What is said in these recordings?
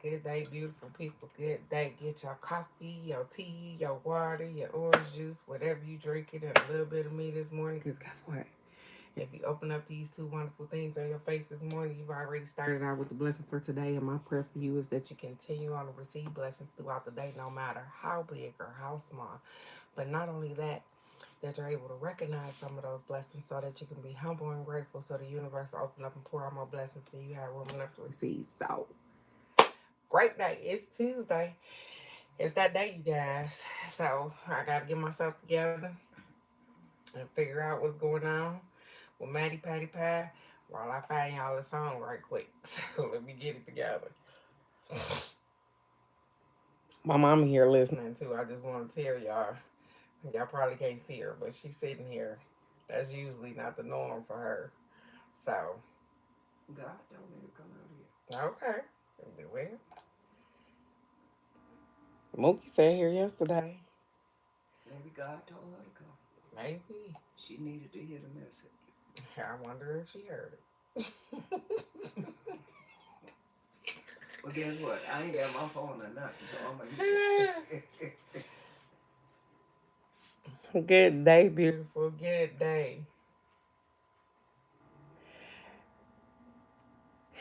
good day, beautiful people. Good day. Get your coffee, your tea, your water, your orange juice, whatever you drink it, and a little bit of me this morning. Because guess what? If you open up these two wonderful things on your face this morning, you've already started out with the blessing for today. And my prayer for you is that you continue on to receive blessings throughout the day, no matter how big or how small. But not only that, that you're able to recognize some of those blessings so that you can be humble and grateful so the universe will open up and pour out more blessings so you have room enough to receive. So, great day. It's Tuesday. It's that day, you guys. So, I got to get myself together and figure out what's going on with Maddie Patty Pie while I find y'all a song right quick. So, let me get it together. My mama here listening too. I just want to tell y'all. Y'all probably can't see her, but she's sitting here. That's usually not the norm for her. So, God told me to come out okay. Well, Mookie said here yesterday. here. Maybe God told her to come. Maybe. She needed to hear the message. I wonder if she heard it. Well, guess what? I ain't got my phone or nothing, so I'm gonna Good day, beautiful. Good day.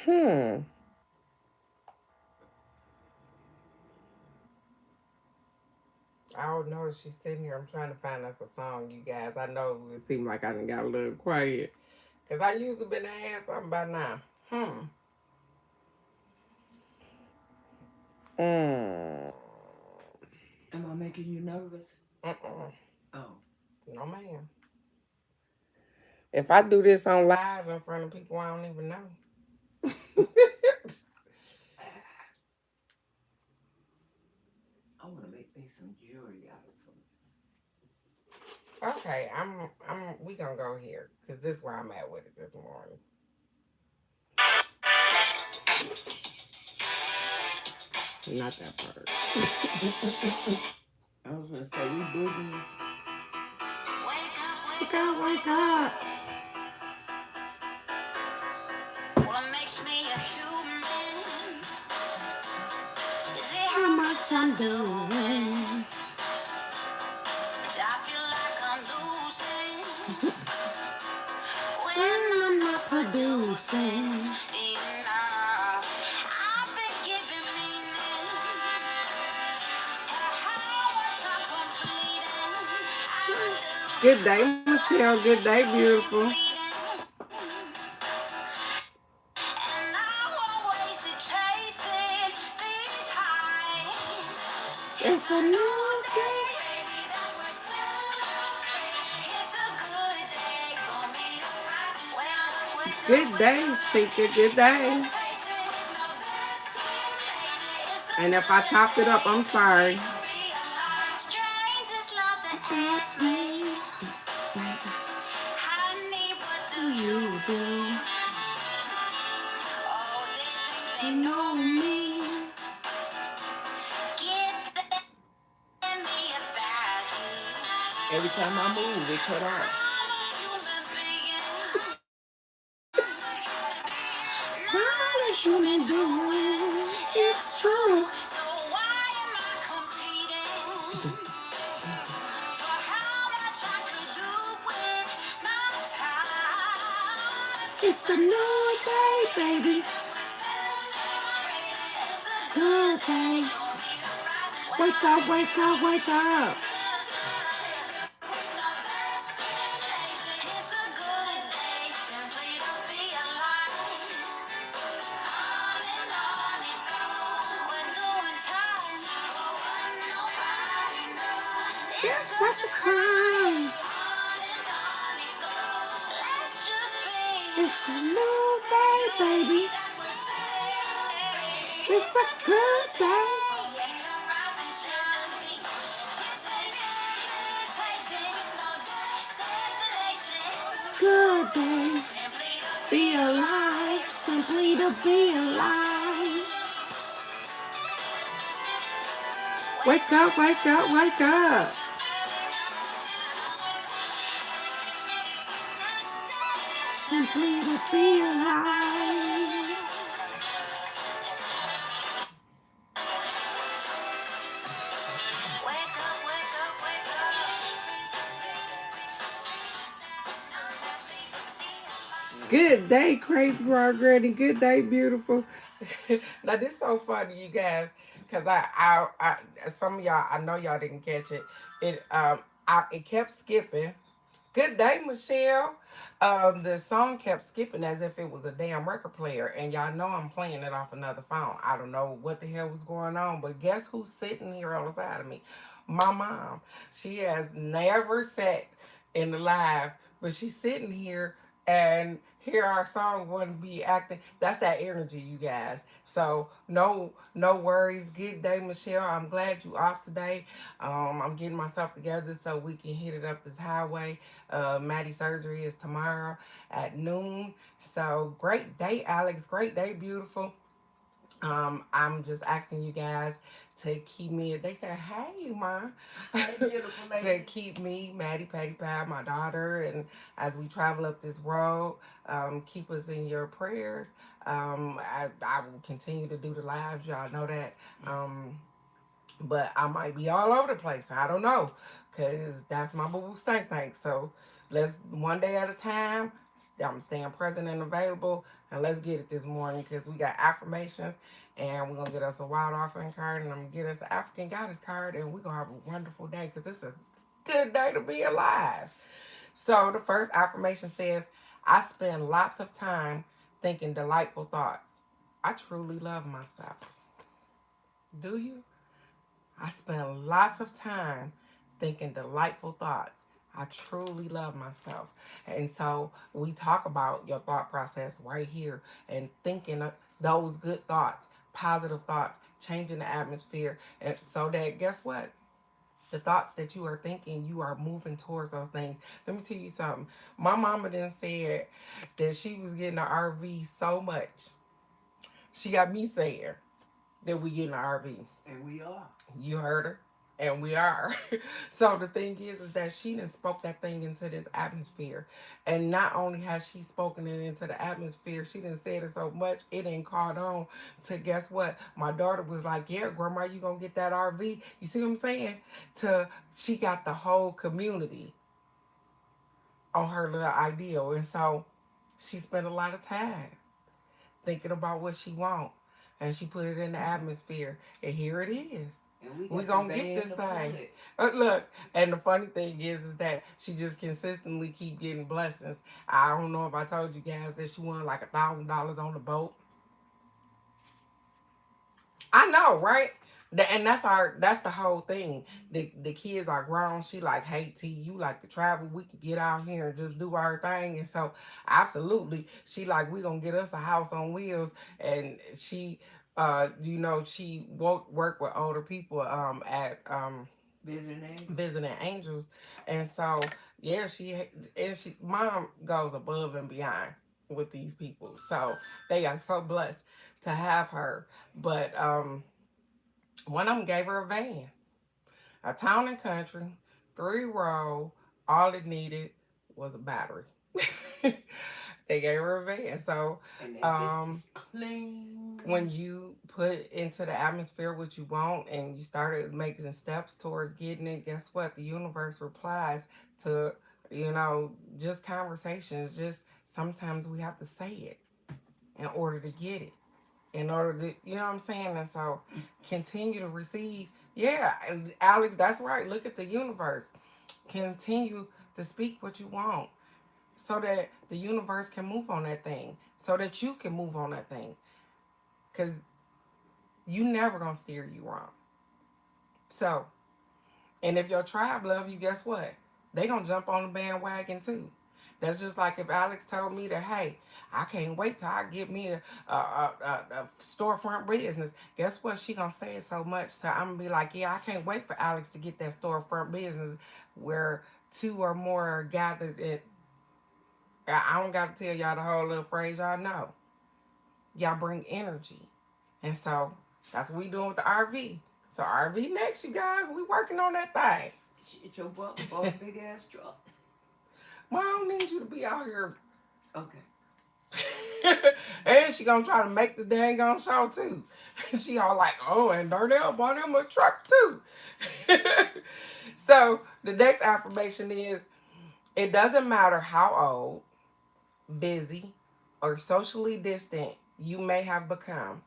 Hmm. I don't know if she's sitting here. I'm trying to find us a song, you guys. I know it seemed like I done got a little quiet. Because I usually been to have something by now. Mm. Am I making you nervous? Uh-uh. Oh. No, ma'am. If I do this on live in front of people I don't even know. I want to make me some jewelry out of something. Okay, we gonna go here because this is where I'm at with it this morning. Not that part. I was gonna say we boogie. Wake up, wake up. What makes me a human? Is it How much I'm doing? I feel like I'm losing When I'm not producing. enough. I've been giving meaning. How much I'm completing. Good day, Michelle. Good day, beautiful. And I won't waste it chasing these highs. It's a new day. Baby, that's what's celebrate. It's a good day for me to rise when I wake up. Good day, Sheikah. Good day. And if I chopped it up, I'm sorry. Strangers love to ask me, honey, what do you do? Oh, they think they know me. Give me a value. Every time I move, it cut I'm off. a human being. Not a human doing. It's true. So why am I competing for how much I could do with my time? It's a new day, baby. Good day. Wake up, wake up, wake up. It's a good day simply to be alive. On and on it goes. We're doing time for what nobody knows. It's such a crime. On and on it goes. Let's just be. It's a new day, baby. That's what's celebrate. It's a good day. Rise and shine. It's a invitation, no destination. Good day. Simply to Be alive. Simply to be alive. Wake up, wake up, wake up. Simply to be alive. Good day, crazy Margaret, and good day, beautiful. Now this so funny, you guys, because some of y'all, I know y'all didn't catch it. It kept skipping. Good day, Michelle. The song kept skipping as if it was a damn record player, and y'all know I'm playing it off another phone. I don't know what the hell was going on, but guess who's sitting here on the side of me? My mom. She has never sat in the live, but she's sitting here and hear our song wouldn't be acting. That's that energy, you guys. So no worries. Good day, Michelle. I'm glad you off today. I'm getting myself together so we can hit it up this highway. Maddie surgery is tomorrow at noon. So great day, Alex. Great day, beautiful. I'm just asking you guys to keep me. They said, "Hey, ma," Hey, beautiful to lady. keep me, Maddie, Patty Pie, my daughter, and as we travel up this road, keep us in your prayers. I will continue to do the lives. Y'all know that. But I might be all over the place. I don't know, cause that's my boo boo stank. So let's one day at a time. I'm staying present and available, and let's get it this morning because we got affirmations, and we're gonna get us a wild offering card, and I'm gonna get us an African goddess card, and we're gonna have a wonderful day because it's a good day to be alive. So the first affirmation says, "I spend lots of time thinking delightful thoughts. I truly love myself." Do you? I spend lots of time thinking delightful thoughts. I truly love myself. And so we talk about your thought process right here and thinking of those good thoughts, positive thoughts, changing the atmosphere. And so that, guess what? The thoughts that you are thinking, you are moving towards those things. Let me tell you something. My mama then said that she was getting an RV so much. She got me saying that we getting an RV. And we are. You heard her. And we are. So the thing is that she done spoke that thing into this atmosphere. And not only has she spoken it into the atmosphere, she done said it so much, it ain't caught on to guess what? My daughter was like, yeah, grandma, you gonna get that RV. You see what I'm saying? To she got the whole community on her little ideal. And so she spent a lot of time thinking about what she want. And she put it in the atmosphere. And here it is. And We we got gonna the get van this to thing. pull it. Look, and the funny thing is that she just consistently keep getting blessings. I don't know if I told you guys that she won like $1,000 on the boat. I know, right? And that's the whole thing. The kids are grown. She like, hey T, you like to travel. We can get out here and just do our thing. And so absolutely, she like we gonna get us a house on wheels. And she she work with older people at Visiting. visiting angels. And so yeah, she mom goes above and beyond with these people. So they are so blessed to have her. But one of them gave her a van, a town and country, 3 row. All it needed was a battery. They gave her a van. So And that bitch um is clean. when you put into the atmosphere what you want and you started making steps towards getting it, guess what? The universe replies to, just conversations. Just sometimes we have to say it in order to get it, in order to, you know what I'm saying? And so continue to receive. Yeah, Alex, that's right. Look at the universe. Continue to speak what you want so that the universe can move on that thing, so that you can move on that thing. Because you never gonna steer you wrong. So, and if your tribe love you, guess what? They gonna jump on the bandwagon too. That's just like if Alex told me that, hey, I can't wait till I get me a storefront business. Guess what? She gonna say it so much till I'm gonna be like, yeah, I can't wait for Alex to get that storefront business where two or more are gathered. I don't gotta tell y'all the whole little phrase. Y'all know. Y'all bring energy. And so that's what we doing with the RV. So RV next, you guys. We working on that thing. Shit your butt for a big ass truck. Well, I don't need you to be out here. Okay. And she gonna try to make the dang on show too. She all like, oh, and Darnell bought him a truck too. So the next affirmation is, it doesn't matter how old, busy, or socially distant you may have become,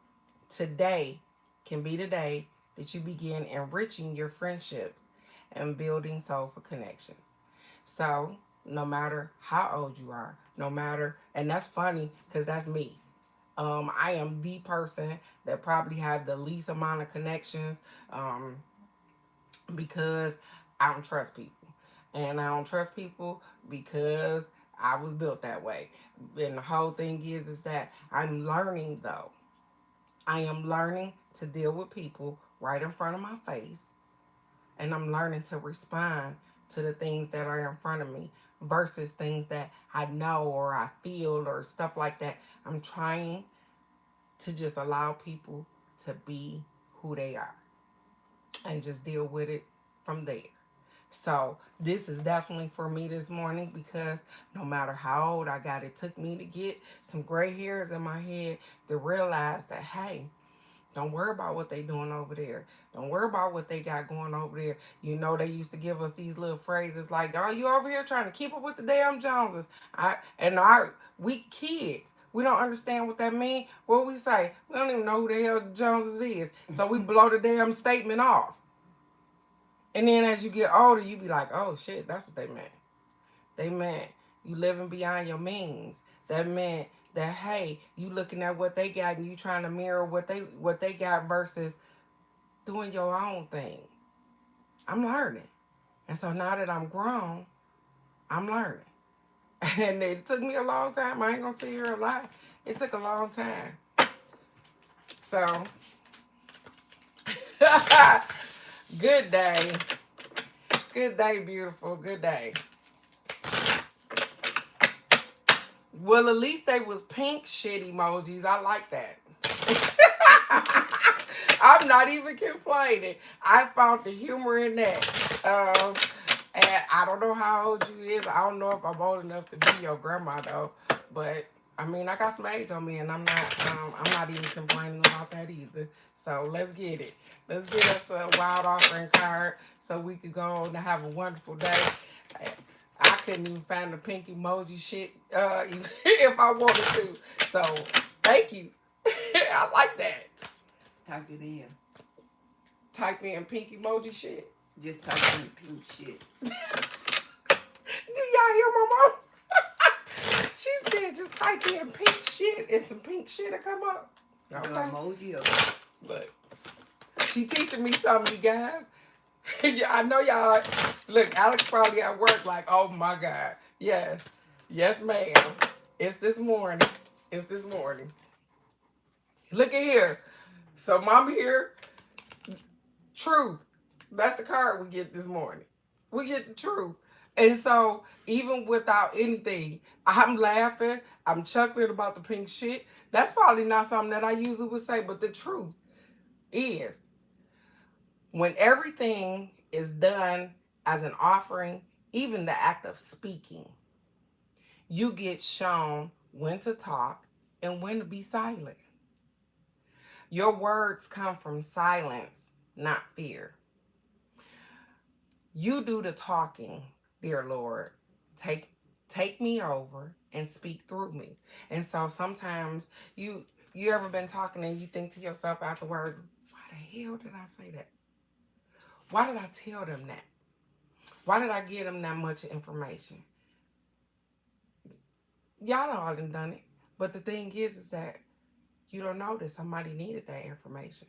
today can be the day that you begin enriching your friendships and building soulful connections. So, no matter how old you are, no matter, and that's funny because that's me. I am the person that probably have the least amount of connections, because I don't trust people. And I don't trust people because I was built that way. And the whole thing is that I'm learning though. I am learning to deal with people right in front of my face, and I'm learning to respond to the things that are in front of me versus things that I know or I feel or stuff like that. I'm trying to just allow people to be who they are and just deal with it from there. So this is definitely for me this morning because no matter how old I got, it took me to get some gray hairs in my head to realize that, hey, don't worry about what they doing over there. Don't worry about what they got going over there. You know, they used to give us these little phrases like, "Oh, you over here trying to keep up with the damn Joneses." We kids, we don't understand what that means. What we say, we don't even know who the hell the Joneses is. So we blow the damn statement off. And then as you get older, you be like, "Oh shit, that's what they meant. They meant you living beyond your means. That meant that, hey, you looking at what they got and you trying to mirror what they got versus doing your own thing." I'm learning. And so now that I'm grown, I'm learning. And it took me a long time. I ain't gonna sit here a lie. It took a long time. So good day. Good day, beautiful. Good day. Well, at least they was pink shit emojis. I like that. I'm not even complaining. I found the humor in that. And I don't know how old you is. I don't know if I'm old enough to be your grandma though. But I mean, I got some age on me, and I'm not even complaining about that either. So let's get it. Let's get us a wild offering card so we could go on and have a wonderful day. I couldn't even find the pink emoji shit if I wanted to. So thank you. I like that. Type it in. Type in pink emoji shit. Just type in pink shit. Did y'all hear my mom? She said just type in pink shit and some pink shit will come up. Okay. The emoji of Look, she teaching me something, you guys. Yeah, I know y'all. Look, Alex probably at work like, oh my God. Yes. Yes, ma'am. It's this morning. It's this morning. Look at here. So mama here, truth. That's the card we get this morning. We get the truth. And so even without anything, I'm laughing, I'm chuckling about the pink shit. That's probably not something that I usually would say, but the truth is when everything is done as an offering, even the act of speaking, you get shown when to talk and when to be silent. Your words come from silence, not fear. You do the talking, dear Lord. Take me over and speak through me. And so sometimes you ever been talking and you think to yourself afterwards, why the hell did I say that? Why did I tell them that? Why did I give them that much information? Y'all know I done it. But the thing is that you don't know that somebody needed that information.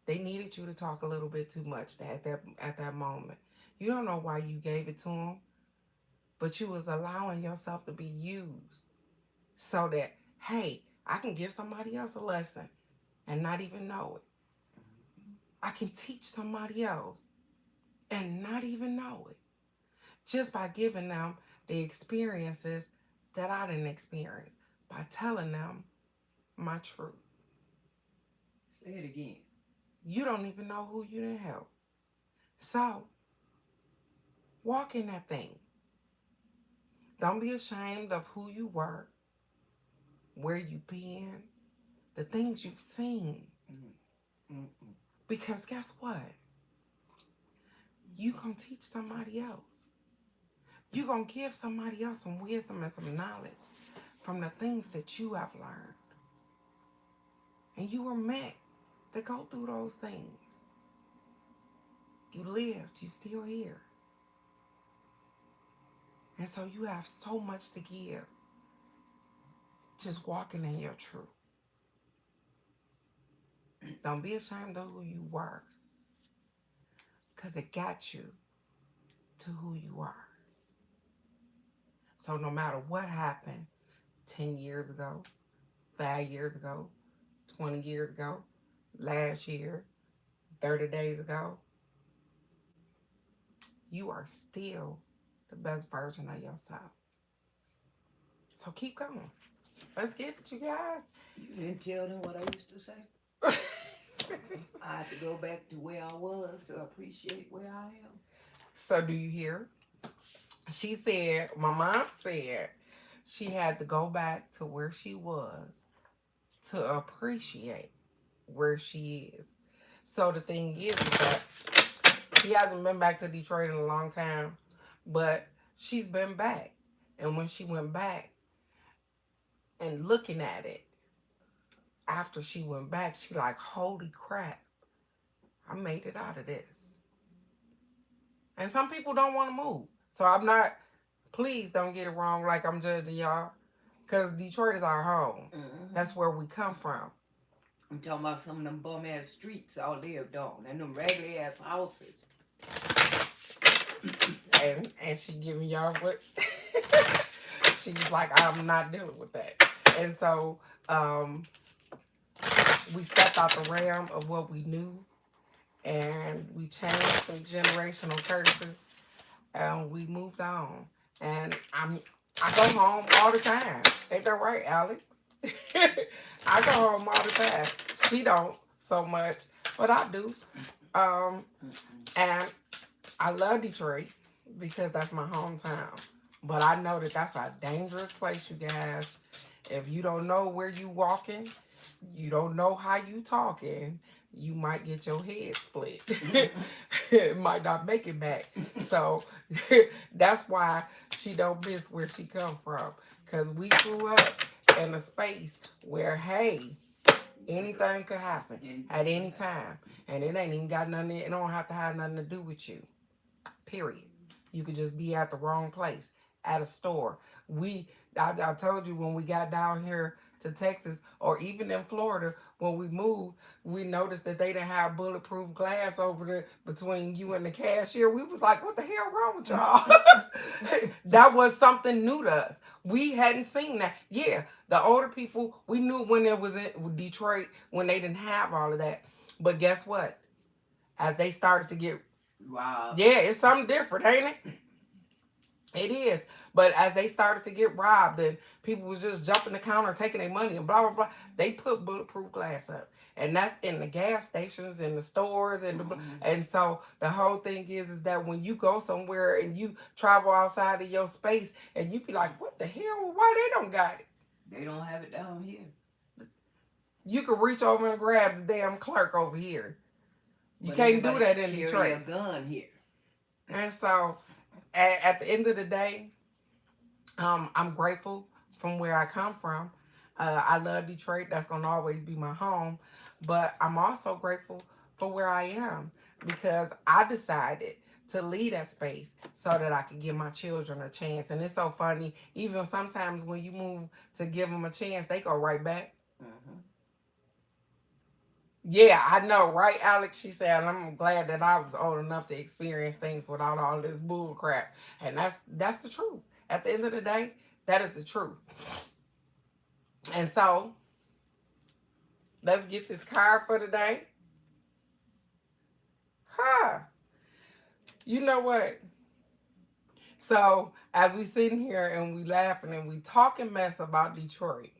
They needed you to talk a little bit too much at that moment. You don't know why you gave it to them, but you was allowing yourself to be used so that, hey, I can give somebody else a lesson and not even know it. I can teach somebody else and not even know it just by giving them the experiences that I didn't experience, by telling them my truth. Say it again. You don't even know who you didn't help. So, walk in that thing. Don't be ashamed of who you were, where you've been, the things you've seen. Because guess what? You gonna teach somebody else. You gonna give somebody else some wisdom and some knowledge from the things that you have learned. And you were meant to go through those things. You lived, you still here. And so you have so much to give. Just walking in your truth. Don't be ashamed of who you were. Because it got you to who you are. So no matter what happened 10 years ago, 5 years ago, 20 years ago, last year, 30 days ago, you are still the best version of yourself. So keep going. Let's get it, you guys. You didn't tell them what I used to say. I have to go back to where I was to appreciate where I am. So do you hear? She said, my mom said, she had to go back to where she was to appreciate where she is. So the thing is that she hasn't been back to Detroit in a long time, but she's been back. And when she went back and looking at it, after she went back, she like, holy crap, I made it out of this. And some people don't want to move. So I'm not, please don't get it wrong like I'm judging y'all. Because Detroit is our home. Mm-hmm. That's where we come from. I'm talking about some of them bum ass streets I lived on and them raggedy ass houses. And she giving y'all what she was like, I'm not dealing with that. And so we stepped out the realm of what we knew, and we changed some generational curses, and we moved on. And I go home all the time. Ain't that right, Alex? I go home all the time. She don't so much, but I do. And I love Detroit because that's my hometown. But I know that that's a dangerous place, you guys. If you don't know where you walking, you don't know how you talking, you might get your head split. It might not make it back. So that's why she don't miss where she come from. Because we grew up in a space where, hey, anything could happen at any time. And it ain't even got nothing, it don't have to have nothing to do with you. Period. You could just be at the wrong place, at a store. I told you when we got down here to Texas, or even in Florida, when we moved, we noticed that they didn't have bulletproof glass over there between you and the cashier. We was like, what the hell wrong with y'all? That was something new to us. We hadn't seen that. Yeah, the older people, we knew when it was in Detroit, when they didn't have all of that. But guess what? As they started to get, wow, yeah, it's something different, ain't it? It is. But as they started to get robbed and people was just jumping the counter, taking their money and blah, blah, blah, they put bulletproof glass up. And that's in the gas stations, in the stores. And so the whole thing is that when you go somewhere and you travel outside of your space and you be like, what the hell? Why they don't got it? They don't have it down here. You can reach over and grab the damn clerk over here. You can't do that in Detroit. Carry a gun here. And so at the end of the day, I'm grateful from where I come from. I love Detroit. That's going to always be my home. But I'm also grateful for where I am because I decided to leave that space so that I could give my children a chance. And it's so funny. Even sometimes when you move to give them a chance, they go right back. Mm-hmm. Yeah, I know, right, Alex? She said, I'm glad that I was old enough to experience things without all this bull crap. And that's the truth. At the end of the day, that is the truth. And so, let's get this card for today. You know what? So, as we sitting here and we laughing and we talking mess about Detroit,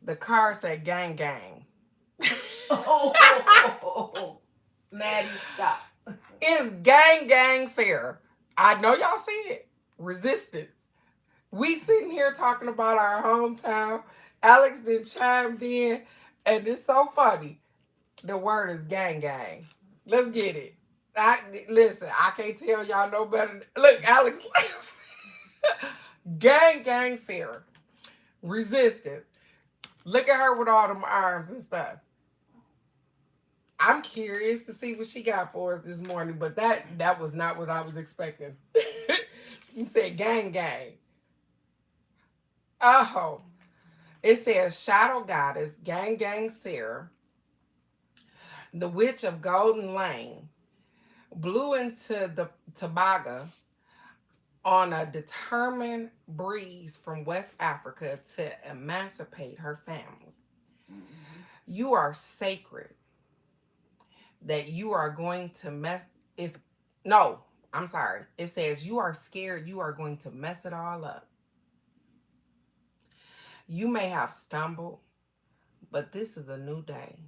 the car said gang gang. Oh, Maddie, stop. It's gang gang, Sarah. I know y'all see it. Resistance. We sitting here talking about our hometown. Alex then chimed in, and it's so funny. The word is gang gang. Let's get it. Listen, I can't tell y'all no better. Look, Alex. Gang Sarah. Resistance. Look at her with all them arms and stuff. I'm curious to see what she got for us this morning, but that was not what I was expecting. You said gang. Oh, it says Shadow Goddess, Gang Sarah, the Witch of Golden Lane, blew into the Tobago on a determined breeze from West Africa to emancipate her family. Mm-hmm. You are sacred. That you are going to mess is no, I'm sorry. It says you are scared you are going to mess it all up. You may have stumbled, but this is a new day.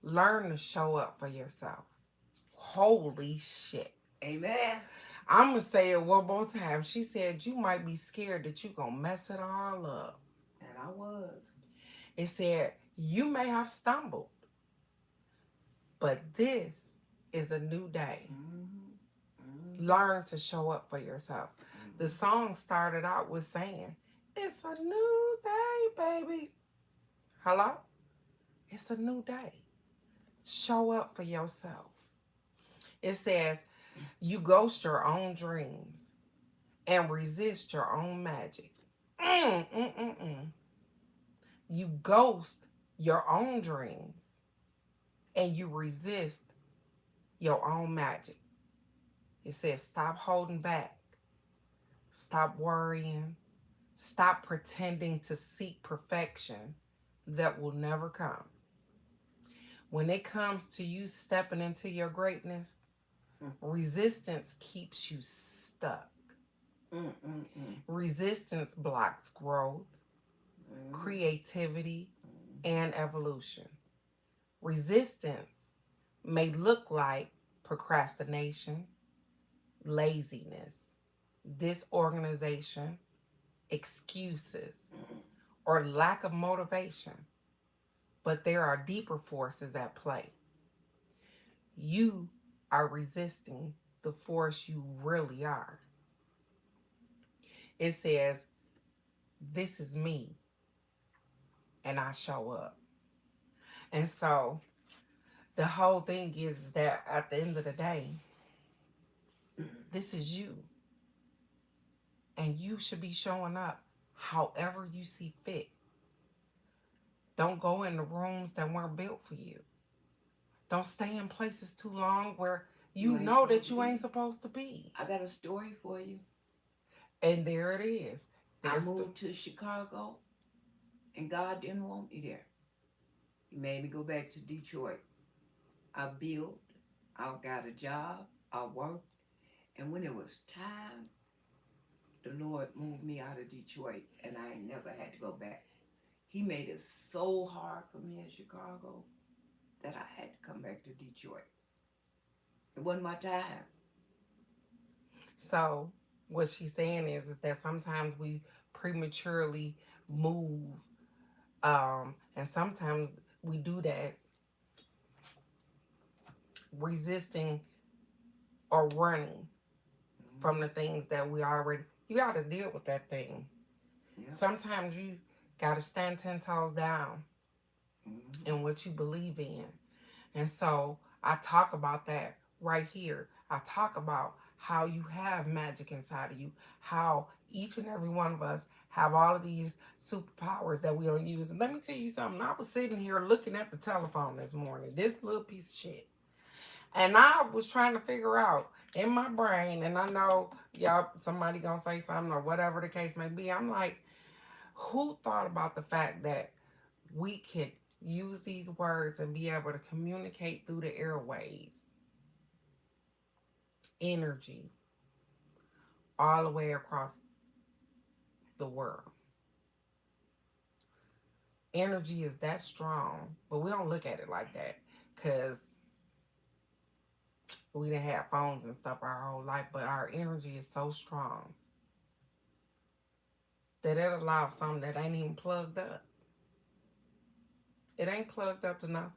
Learn to show up for yourself. Holy shit. Amen. I'm going to say it one more time. She said you might be scared that you're going to mess it all up. And I was. It said you may have stumbled, but this is a new day. Mm-hmm. Learn to show up for yourself. Mm-hmm. The song started out with saying, it's a new day, baby. Hello? It's a new day. Show up for yourself. It says, you ghost your own dreams and resist your own magic. You ghost your own dreams and you resist your own magic. It says, stop holding back. Stop worrying. Stop pretending to seek perfection that will never come. When it comes to you stepping into your greatness, resistance keeps you stuck. Resistance blocks growth, creativity, and evolution. Resistance may look like procrastination, laziness, disorganization, excuses, or lack of motivation, but there are deeper forces at play. You are resisting the force you really are. It says, this is me, and I show up. And so the whole thing is that at the end of the day, this is you. And you should be showing up however you see fit. Don't go in the rooms that weren't built for you. Don't stay in places too long where you know that you ain't supposed to be. I got a story for you. And there it is. I moved to Chicago, and God didn't want me there. He made me go back to Detroit. I built, I got a job, I worked, and when it was time, the Lord moved me out of Detroit, and I ain't never had to go back. He made it so hard for me in Chicago that I had to come back to Detroit. It wasn't my time. So what she's saying is that sometimes we prematurely move, and sometimes we do that resisting or running from the things that we already, you got to deal with that thing. Yep. Sometimes you got to stand 10 toes down in what you believe in. And so I talk about that right here. I talk about how you have magic inside of you, how each and every one of us have all of these superpowers that we don't use. And let me tell you something. I was sitting here looking at the telephone this morning, this little piece of shit. And I was trying to figure out in my brain, and I know y'all, somebody gonna say something or whatever the case may be. I'm like, who thought about the fact that we could use these words and be able to communicate through the airways? Energy all the way across the world. Energy is that strong, but we don't look at it like that because we didn't have phones and stuff our whole life, but our energy is so strong that it allows something that ain't even plugged up. It ain't plugged up to nothing.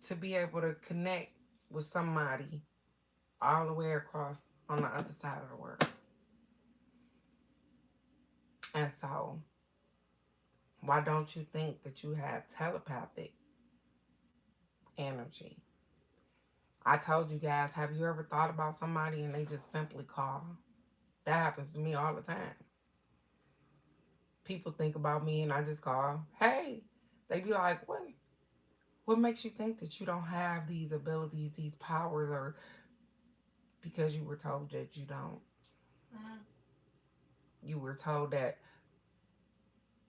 To be able to connect with somebody all the way across on the other side of the world. And so, why don't you think that you have telepathic energy? I told you guys, have you ever thought about somebody and they just simply call? That happens to me all the time. People think about me and I just call, hey. They be like, what makes you think that you don't have these abilities, these powers, or because you were told that you don't? You were told that,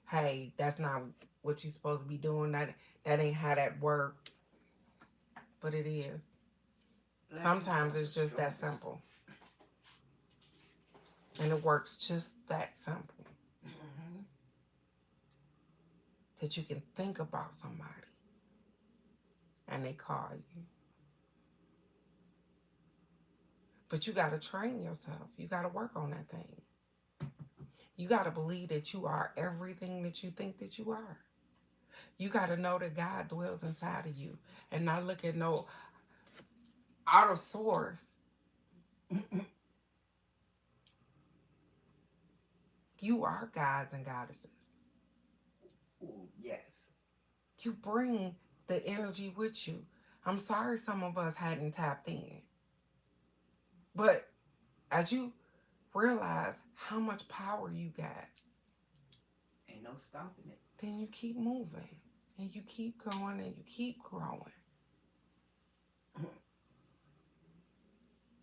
hey, that's not what you're supposed to be doing. That ain't how that worked. But it is. Sometimes it's just that simple. And it works just that simple. That you can think about somebody and they call you. But you got to train yourself. You got to work on that thing. You got to believe that you are everything that you think that you are. You got to know that God dwells inside of you and not look at no outer source. You are gods and goddesses. Ooh, yes. You bring the energy with you. I'm sorry some of us hadn't tapped in. But as you realize how much power you got, ain't no stopping it. Then you keep moving and you keep going and you keep growing.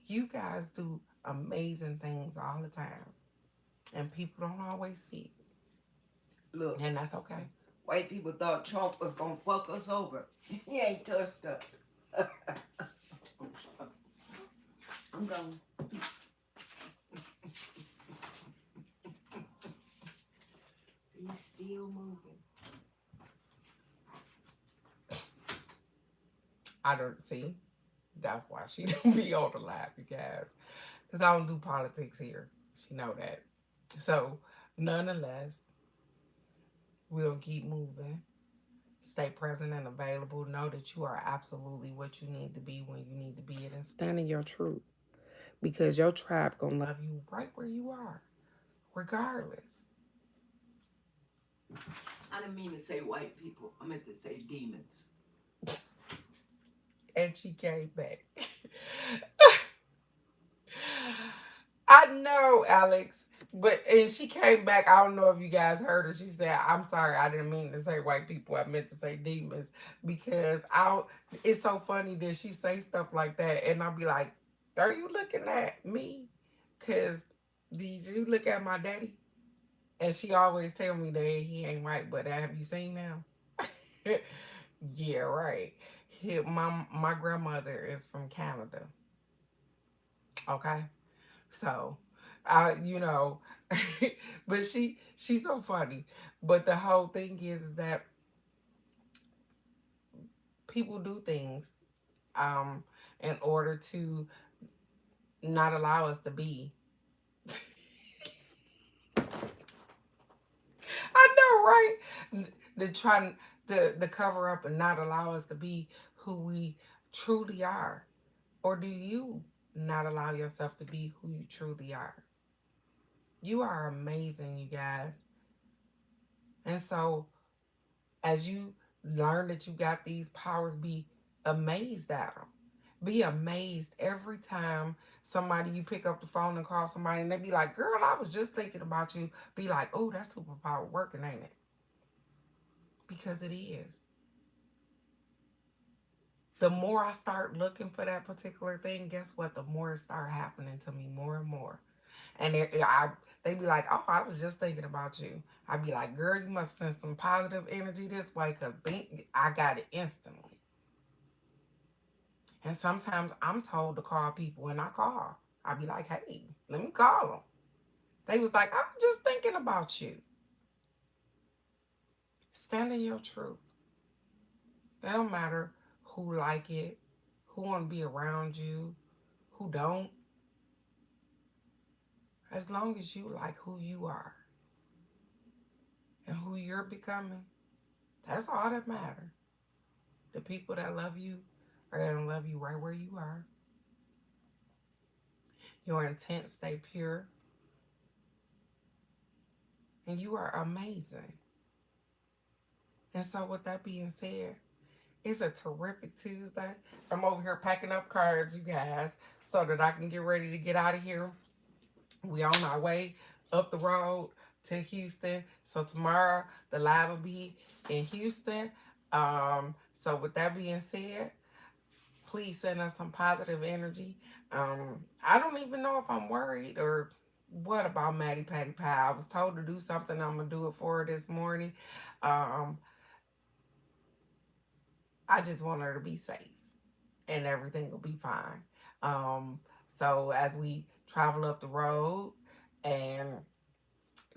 You guys do amazing things all the time. And people don't always see it. Look. And that's okay. White people thought Trump was going to fuck us over. He ain't touched us. I'm gone. He's still moving. I don't see. That's why she don't be on the live, you guys. Because I don't do politics here. She know that. So, nonetheless, we'll keep moving. Stay present and available. Know that you are absolutely what you need to be when you need to be it. And stand in your truth. Because your tribe gonna love you right where you are. Regardless. I didn't mean to say white people. I meant to say demons. And she came back. I know, Alex. And she came back. I don't know if you guys heard her. She said, I'm sorry, I didn't mean to say white people. I meant to say demons. Because it's so funny that she say stuff like that. And I'll be like, are you looking at me? Because did you look at my daddy? And she always tell me that he ain't white. But have you seen him? Yeah, right. My grandmother is from Canada. Okay? So, but she's so funny. But the whole thing is that people do things in order to not allow us to be. I know, right? They're trying to cover up and not allow us to be who we truly are. Or do you not allow yourself to be who you truly are? You are amazing, you guys. And so, as you learn that you got these powers, be amazed at them. Be amazed every time somebody you pick up the phone and call somebody and they be like, girl, I was just thinking about you. Be like, oh, that superpower working, ain't it? Because it is. The more I start looking for that particular thing, guess what? The more it start happening to me more and more. And they be like, oh, I was just thinking about you. I'd be like, girl, you must send some positive energy this way because I got it instantly. And sometimes I'm told to call people and I call. I'd be like, hey, let me call them. They was like, I'm just thinking about you. Stand in your truth. It don't matter who like it, who want to be around you, who don't. As long as you like who you are and who you're becoming, that's all that matters. The people that love you are going to love you right where you are. Your intent stay pure. And you are amazing. And so with that being said, it's a terrific Tuesday. I'm over here packing up cards, you guys, so that I can get ready to get out of here. We on our way up the road to Houston. So tomorrow the live will be in Houston. So with that being said, please send us some positive energy. I don't even know if I'm worried or what about Maddie Patty Pie. I was told to do something. I'm gonna do it for her this morning. Um, I just want her to be safe and everything will be fine. Um, so as we travel up the road, and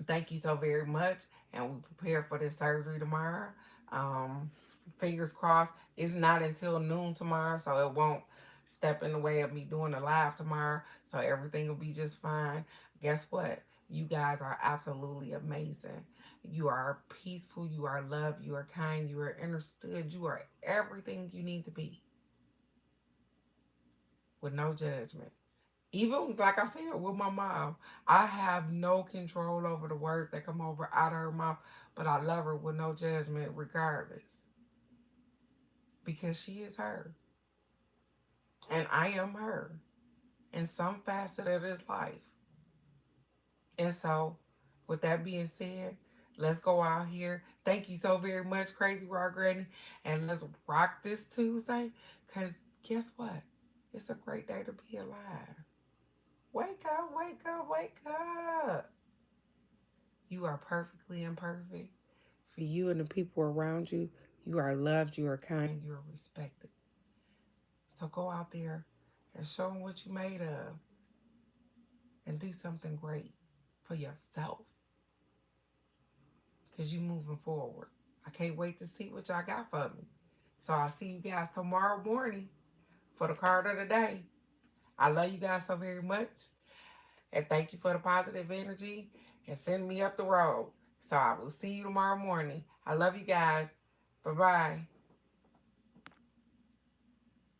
thank you so very much, and we prepare for this surgery tomorrow. Um, Fingers crossed. It's not until noon tomorrow, so it won't step in the way of me doing the live tomorrow. So everything will be just fine. Guess what? You guys are absolutely amazing. You are peaceful. You are loved. You are kind. You are understood. You are everything you need to be with no judgment. Even like I said with my mom, I have no control over the words that come over out of her mouth, but I love her with no judgment regardless because she is her and I am her in some facet of this life. And so, with that being said, let's go out here. Thank you so very much, Crazy Rock Granny, and let's rock this Tuesday. Cause guess what? It's a great day to be alive. Wake up, wake up, wake up. You are perfectly imperfect. For you and the people around you, you are loved, you are kind, you are respected. So go out there and show them what you made of and do something great for yourself because you moving forward. I can't wait to see what y'all got for me. So I'll see you guys tomorrow morning for the card of the day. I love you guys so very much. And thank you for the positive energy and send me up the road. So I will see you tomorrow morning. I love you guys. Bye bye.